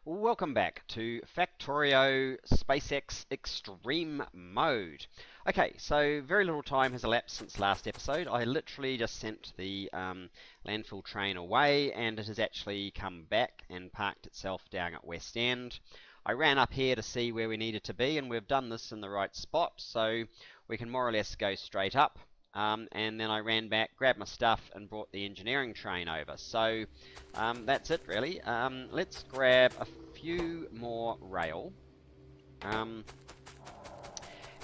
Welcome back to Factorio Spscex Extreme mode. Okay, so very little time has elapsed since last episode. I literally just sent the landfill train away and it has actually come back and parked itself down at West End. I ran up here to see where we needed to be and we've done this in the right spot, so we can more or less go straight up. And then I ran back, grabbed my stuff and brought the engineering train over. So that's it really. Let's grab a few more rail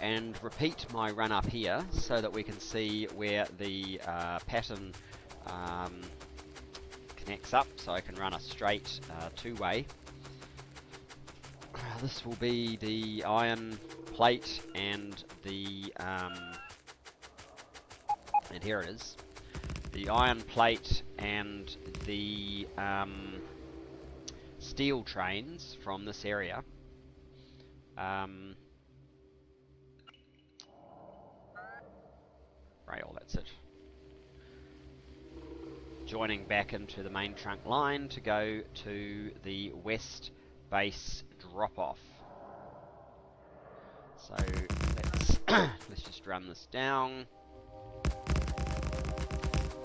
and repeat my run up here so that we can see where the pattern connects up, so I can run a straight two-way. This will be the iron plate and the and here it is, the iron plate and the steel trains from this area. Rail, that's it. Joining back into the main trunk line to go to the west base drop-off. So let's just run this down.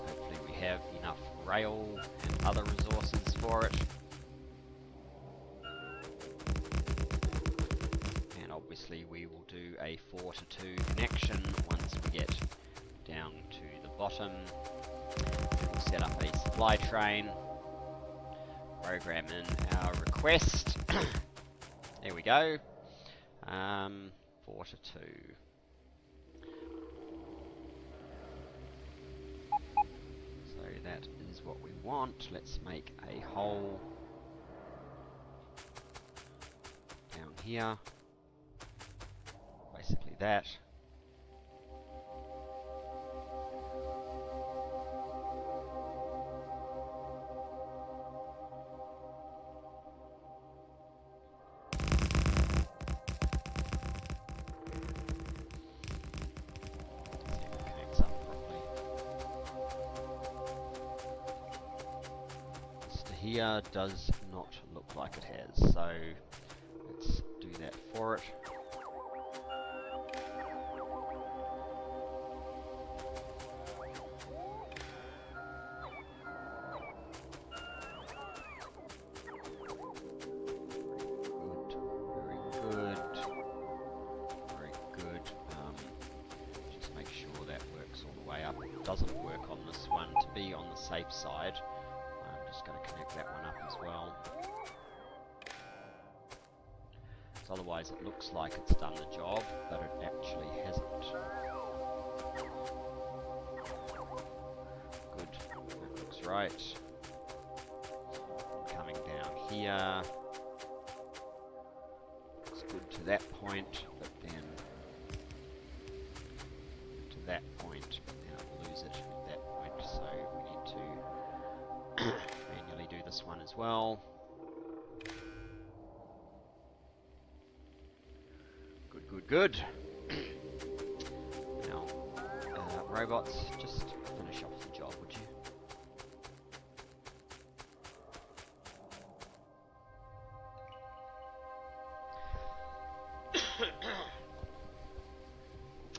Hopefully we have enough rail and other resources for it. And obviously we will do a 4 to 2 connection once we get down to the bottom. We'll set up a supply train, program in our request. There we go. 4 to 2. So that is what we want. Let's make a hole down here. Basically that. Here does not look like it has, so let's do that for it. Very good. Just make sure that works all the way up. It doesn't work on this one. To be on the safe side, I'm just going to connect that one up as well. So otherwise it looks like it's done the job, but it actually hasn't. Good, that looks right. Coming down here, it's good to that point, but then to that point, but then I'll lose it at that point, so we need to manually do this one as well. Good. Now, robots, just finish off the job, would you?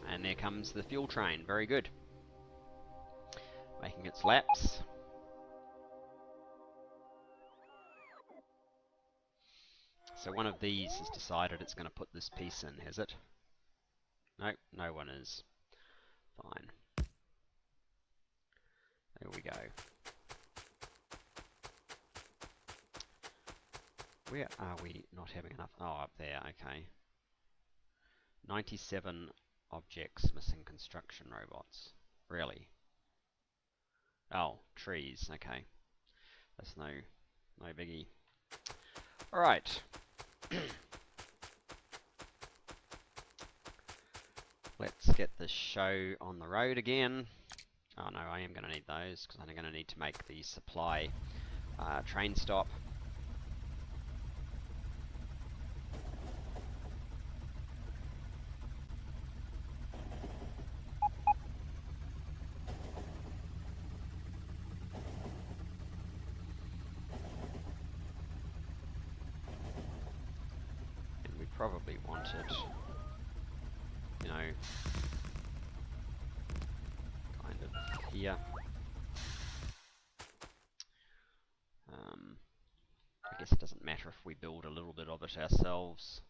And there comes the fuel train. Very good. Making its laps. So one of these has decided it's going to put this piece in, has it? Nope, no one is. Fine. There we go. Where are we not having enough? Oh, up there, okay. 97 objects missing construction robots. Really? Oh, trees, okay. That's no biggie. Alright. Let's get this show on the road again. Oh no, I am going to need those because I'm going to need to make the supply train stop. probably wanted, you know, kind of here. I guess it doesn't matter if we build a little bit of it ourselves.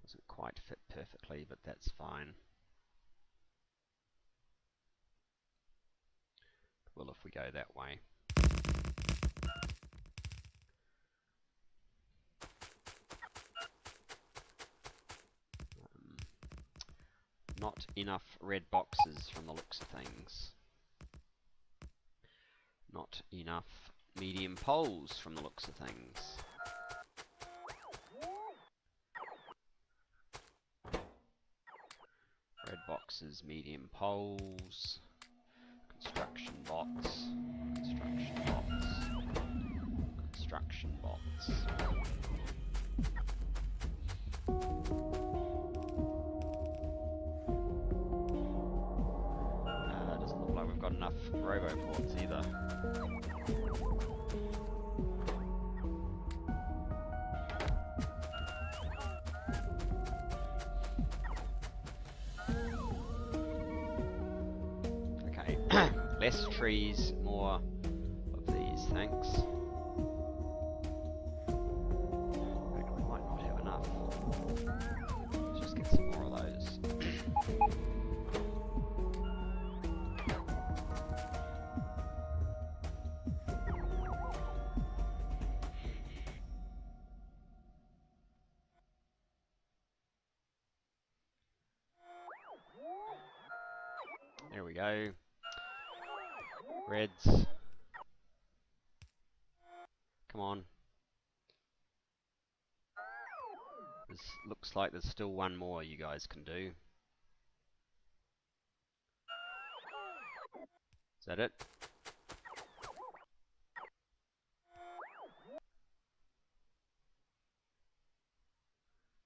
Doesn't quite fit perfectly, but that's fine. Well, if we go that way. Not enough red boxes from the looks of things. Not enough medium poles from the looks of things. Red boxes, medium poles, construction box, construction box, construction box. Doesn't look like we've got enough roboports either. Okay, less trees, more of these, thanks. We might not have enough. Let's just get some more of those. There we go. Reds. Come on. This looks like there's still one more you guys can do. Is that it?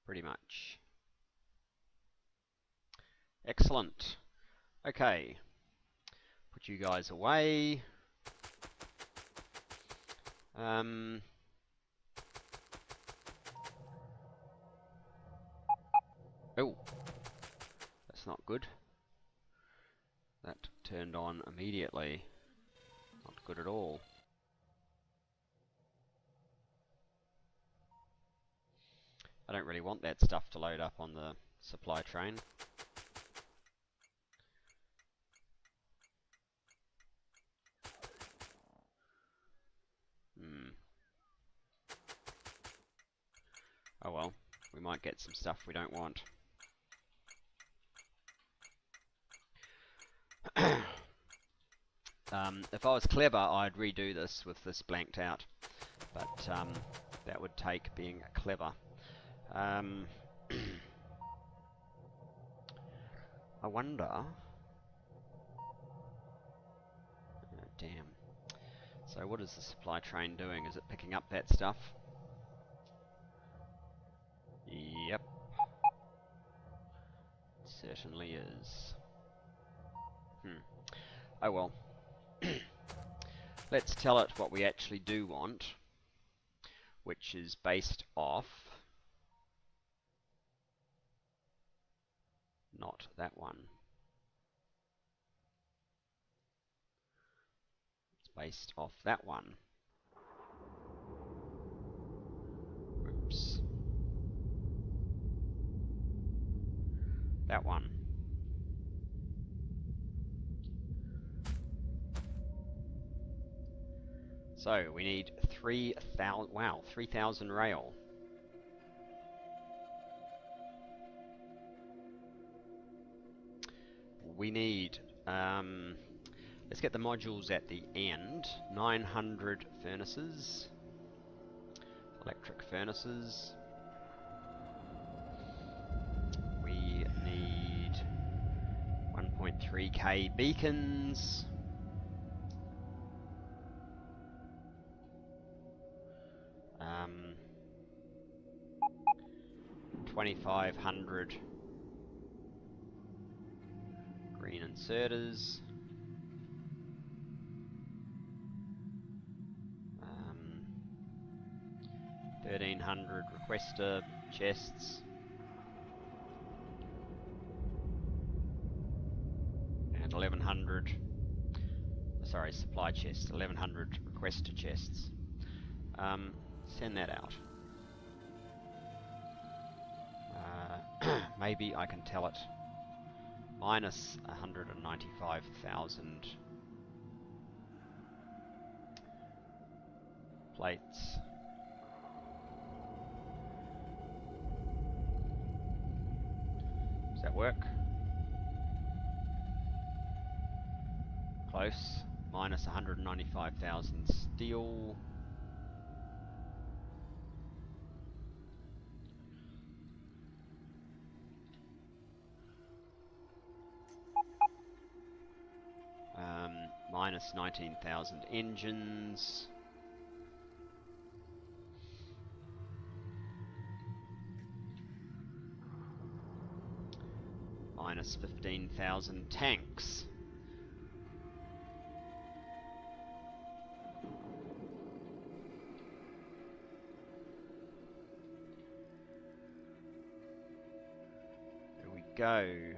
Pretty much. Excellent. Okay. Put you guys away. Oh, that's not good. That turned on immediately. Not good at all. I don't really want that stuff to load up on the supply train. Oh well, we might get some stuff we don't want. If I was clever, I'd redo this with this blanked out, but that would take being clever. I wonder... Oh, damn. So what is the supply train doing? Is it picking up that stuff? Yep. It certainly is. Oh well. Let's tell it what we actually do want, which is based off... Not that one. It's based off that one. Oops. That one. So we need 3,000. Wow, 3,000 rail. We need. Let's get the modules at the end. 900 furnaces, electric furnaces. We need 1.3k beacons. 2,500 inserters. 1300 requester chests. And 1100, sorry, supply chests, 1100 requester chests. Send that out. Maybe I can tell it minus 195,000 plates. Does that work? Close. Minus 195,000 steel. Minus 19,000 engines. Minus 15,000 tanks. There we go.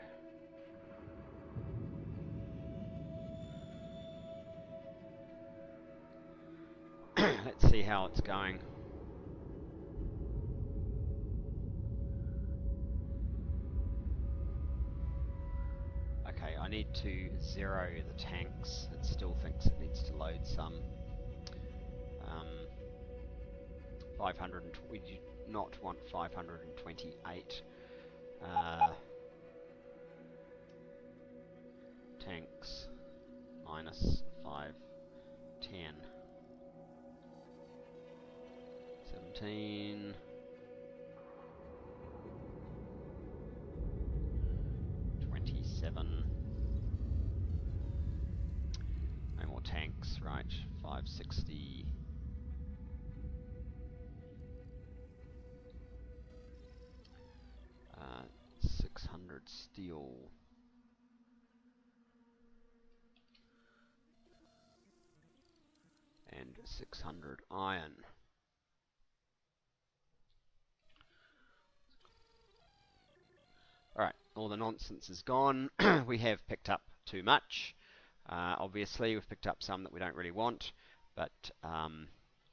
Let's see how it's going. Okay, I need to zero the tanks. It still thinks it needs to load some. 500. We do not want 528 tanks. Minus 510. 17. 27. No more tanks, right? 560. 600 steel. And 600 iron. Alright, all the nonsense is gone. We have picked up too much. Obviously, we've picked up some that we don't really want, but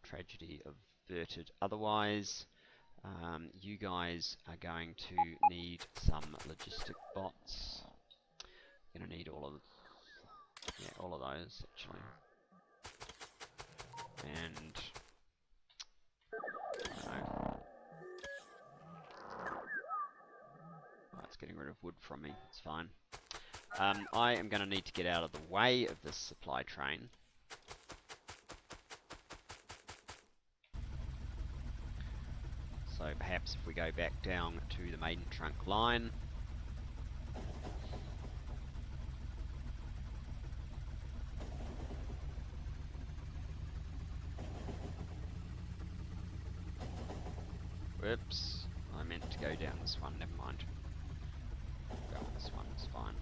tragedy averted otherwise. You guys are going to need some logistic bots. You're going to need all of those actually. And it's getting rid of wood from me. It's fine. I am going to need to get out of the way of this supply train. So perhaps if we go back down to the maiden trunk line. Whoops, I meant to go down this one, never mind. Go on this one, it's fine.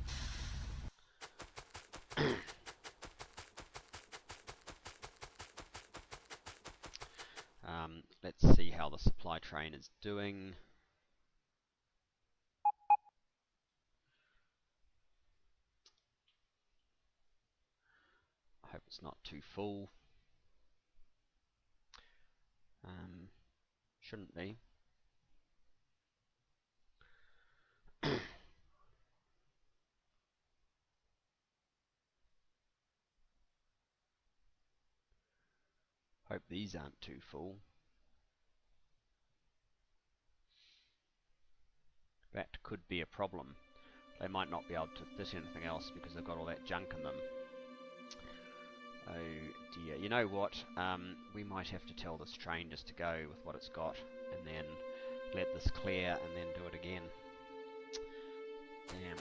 Let's see how the supply train is doing. I hope it's not too full. Shouldn't be. Hope these aren't too full. That could be a problem. They might not be able to fit anything else because they've got all that junk in them. Oh dear. You know what? We might have to tell this train just to go with what it's got and then let this clear and then do it again. Damn.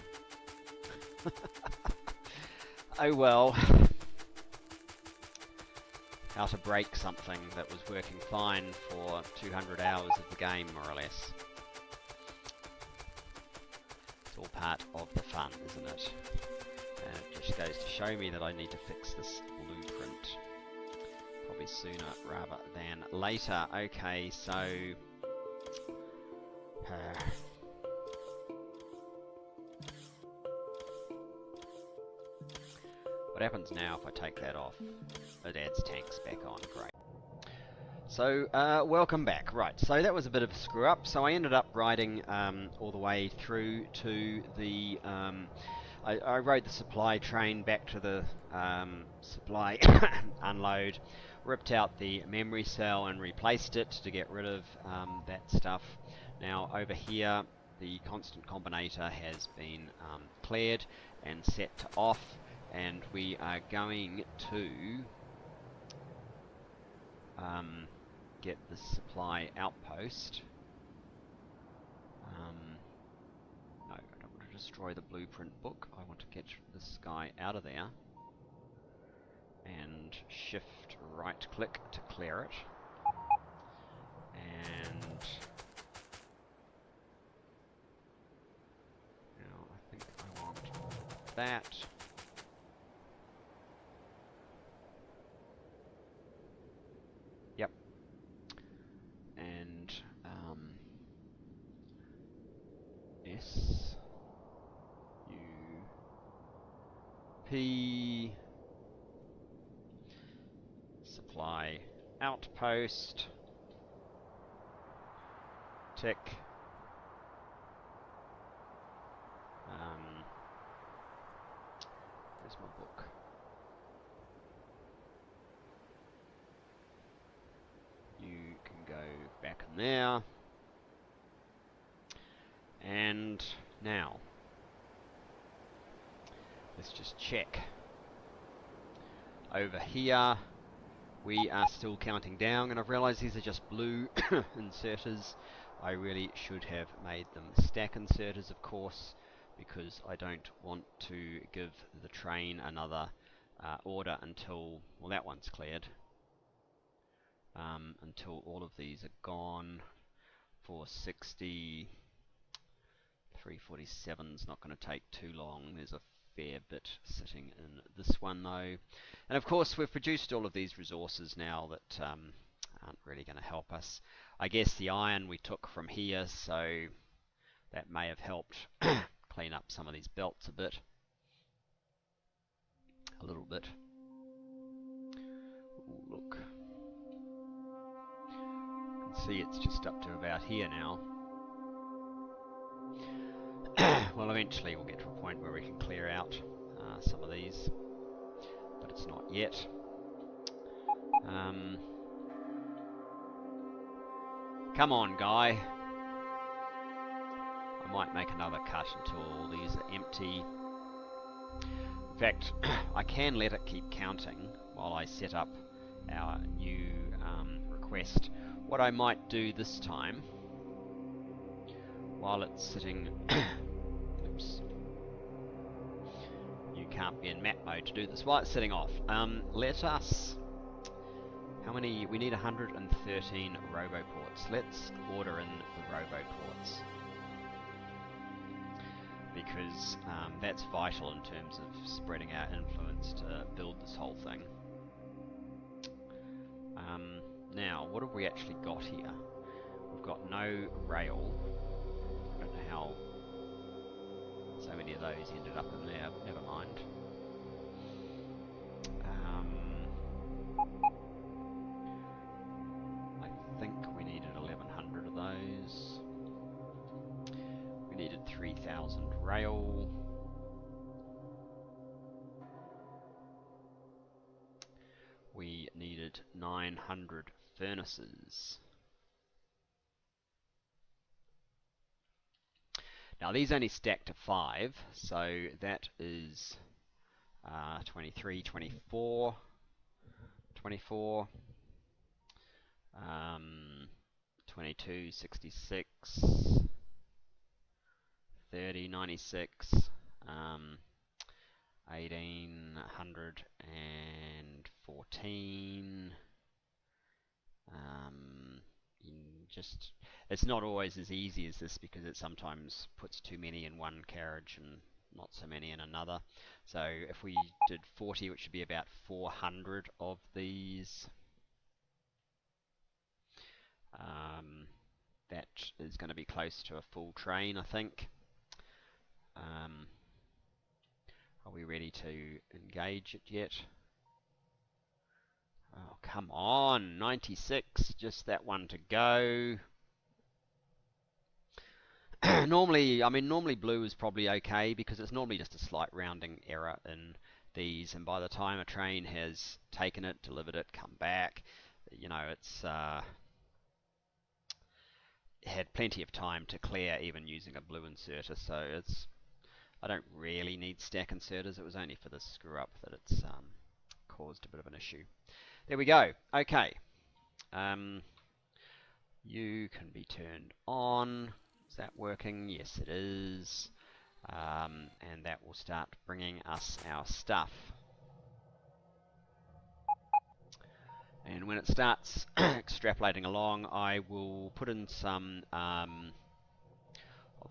Oh well. How to break something that was working fine for 200 hours of the game, more or less. It's all part of the fun, isn't it? And it just goes to show me that I need to fix this blueprint probably sooner rather than later. Okay, so what happens now if I take that off? It adds tanks back on. Great. So, welcome back. Right, so that was a bit of a screw up. So I ended up riding all the way through to the... I rode the supply train back to the supply unload, ripped out the memory cell and replaced it to get rid of that stuff. Now over here, the constant combinator has been cleared and set to off, and we are going to get the supply outpost. No, I don't want to destroy the blueprint book. I want to get this guy out of there and shift right click to clear it. And now I think I want that. Yep. And S U P supply outpost, tick. Where's my book? You can go back in there. And now, let's just check. Over here, we are still counting down, and I've realized these are just blue inserters. I really should have made them stack inserters, of course, because I don't want to give the train another order until, well, that one's cleared. Until all of these are gone. 460, 347's not going to take too long. There's a fair bit sitting in this one though. And of course we've produced all of these resources now that aren't really going to help us. I guess the iron we took from here, so that may have helped clean up some of these belts a bit. A little bit. Ooh, look. You can see it's just up to about here now. Well, eventually we'll get to a point where we can clear out some of these, but it's not yet. Come on, guy. I might make another cut until all these are empty. In fact, I can let it keep counting while I set up our new request. What I might do this time, while it's sitting... Oops. You can't be in map mode to do this while it's setting off. Let us... How many? We need 113 roboports. Let's order in the roboports, because that's vital in terms of spreading our influence to build this whole thing. Now, what have we actually got here? We've got no rail. I don't know how so many of those ended up in there. Never mind. I think we needed 1,100 of those. We needed 3,000 rail. We needed 900 furnaces. Now these only stack to 5, so that is 23, 24, 24, 22, 66, 30, 96, 1814. It's not always as easy as this, because it sometimes puts too many in one carriage and not so many in another. So if we did 40, which would be about 400 of these, that is going to be close to a full train, I think. Are we ready to engage it yet? Oh, come on, 96, just that one to go. Normally blue is probably okay because it's normally just a slight rounding error in these, and by the time a train has taken it, delivered it, come back, it's had plenty of time to clear even using a blue inserter, so I don't really need stack inserters. It was only for this screw up that it's caused a bit of an issue. There we go. Okay. You can be turned on. Is that working? Yes, it is. And that will start bringing us our stuff. And when it starts extrapolating along, I will put in some of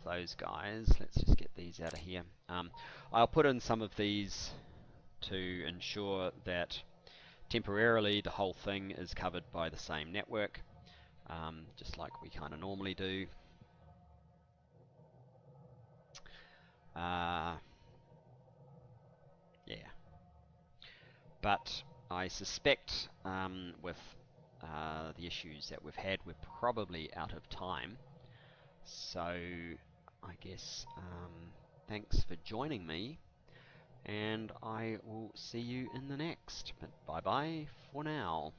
those guys. Let's just get these out of here. I'll put in some of these to ensure that temporarily the whole thing is covered by the same network, just like we kind of normally do. Yeah. But I suspect with the issues that we've had, we're probably out of time. So I guess thanks for joining me, and I will see you in the next. But bye bye for now.